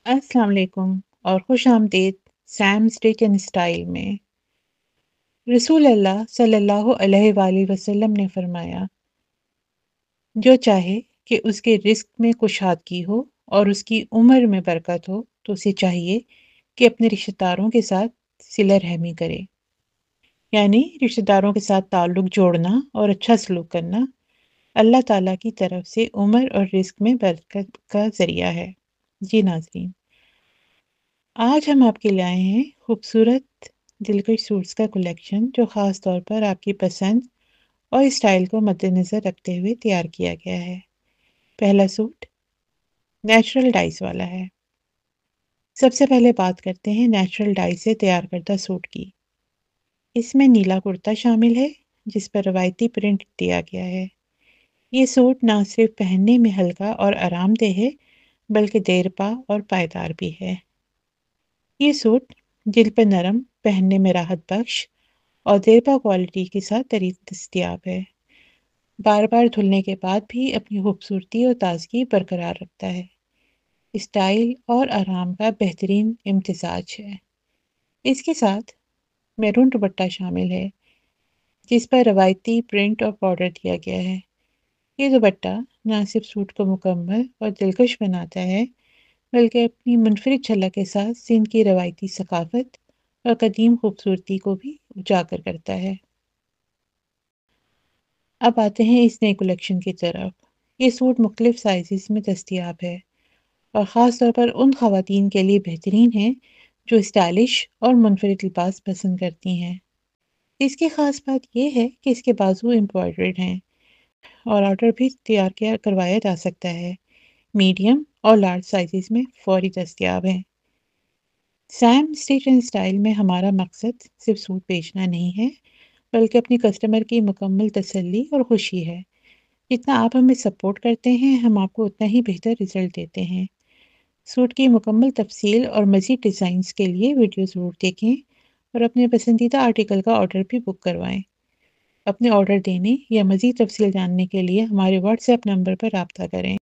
السلام علیکم اور خوش آمدید سیم اسٹچ اینڈ اسٹائل میں۔ رسول اللہ صلی اللہ علیہ وآلہ وسلم نے فرمایا، جو چاہے کہ اس کے رزق میں کشادگی ہو اور اس کی عمر میں برکت ہو تو اسے چاہیے کہ اپنے رشتہ داروں کے ساتھ صلہ رحمی کرے، یعنی رشتہ داروں کے ساتھ تعلق جوڑنا اور اچھا سلوک کرنا اللہ تعالیٰ کی طرف سے عمر اور رزق میں برکت کا ذریعہ ہے۔ جی ناظرین، آج ہم آپ کے لیے آئے ہیں خوبصورت دلکش سوٹس کا کلیکشن جو خاص طور پر آپ کی پسند اور اسٹائل کو مد نظر رکھتے ہوئے تیار کیا گیا ہے۔ پہلا سوٹ نیچرل ڈائز والا ہے۔ سب سے پہلے بات کرتے ہیں نیچرل ڈائی سے تیار کردہ سوٹ کی۔ اس میں نیلا کرتا شامل ہے جس پر روایتی پرنٹ دیا گیا ہے۔ یہ سوٹ نہ صرف پہننے میں ہلکا اور آرام دہ ہے بلکہ دیرپا اور پائیدار بھی ہے۔ یہ سوٹ جلد پہ نرم، پہننے میں راحت بخش اور دیرپا کوالٹی کے ساتھ دستیاب ہے۔ بار بار دھلنے کے بعد بھی اپنی خوبصورتی اور تازگی برقرار رکھتا ہے۔ اسٹائل اور آرام کا بہترین امتزاج ہے۔ اس کے ساتھ میرون دوپٹہ شامل ہے جس پر روایتی پرنٹ اور بارڈر دیا گیا ہے۔ یہ دوپٹہ نہ صرف سوٹ کو مکمل اور دلکش بناتا ہے بلکہ اپنی منفرد جھلک کے ساتھ سندھ کی روایتی ثقافت اور قدیم خوبصورتی کو بھی اجاگر کرتا ہے۔ اب آتے ہیں اس نئے کلیکشن کی طرف۔ یہ سوٹ مختلف سائزز میں دستیاب ہے اور خاص طور پر ان خواتین کے لیے بہترین ہیں جو اسٹائلش اور منفرد لباس پسند کرتی ہیں۔ اس کی خاص بات یہ ہے کہ اس کے بازو امبرائڈرڈ ہیں اور آرڈر بھی کروایا جا سکتا ہے۔ میڈیم اور لارج سائزز میں فوری دستیاب ہیں۔ سیم اسٹچ اینڈ اسٹائل میں ہمارا مقصد صرف سوٹ بیچنا نہیں ہے بلکہ اپنی کسٹمر کی مکمل تسلی اور خوشی ہے۔ جتنا آپ ہمیں سپورٹ کرتے ہیں ہم آپ کو اتنا ہی بہتر رزلٹ دیتے ہیں۔ سوٹ کی مکمل تفصیل اور مزید ڈیزائنز کے لیے ویڈیو ضرور دیکھیں اور اپنے پسندیدہ آرٹیکل کا آرڈر بھی بک کروائیں۔ اپنے آرڈر دینے یا مزید تفصیل جاننے کے لیے ہمارے واٹس ایپ نمبر پر رابطہ کریں۔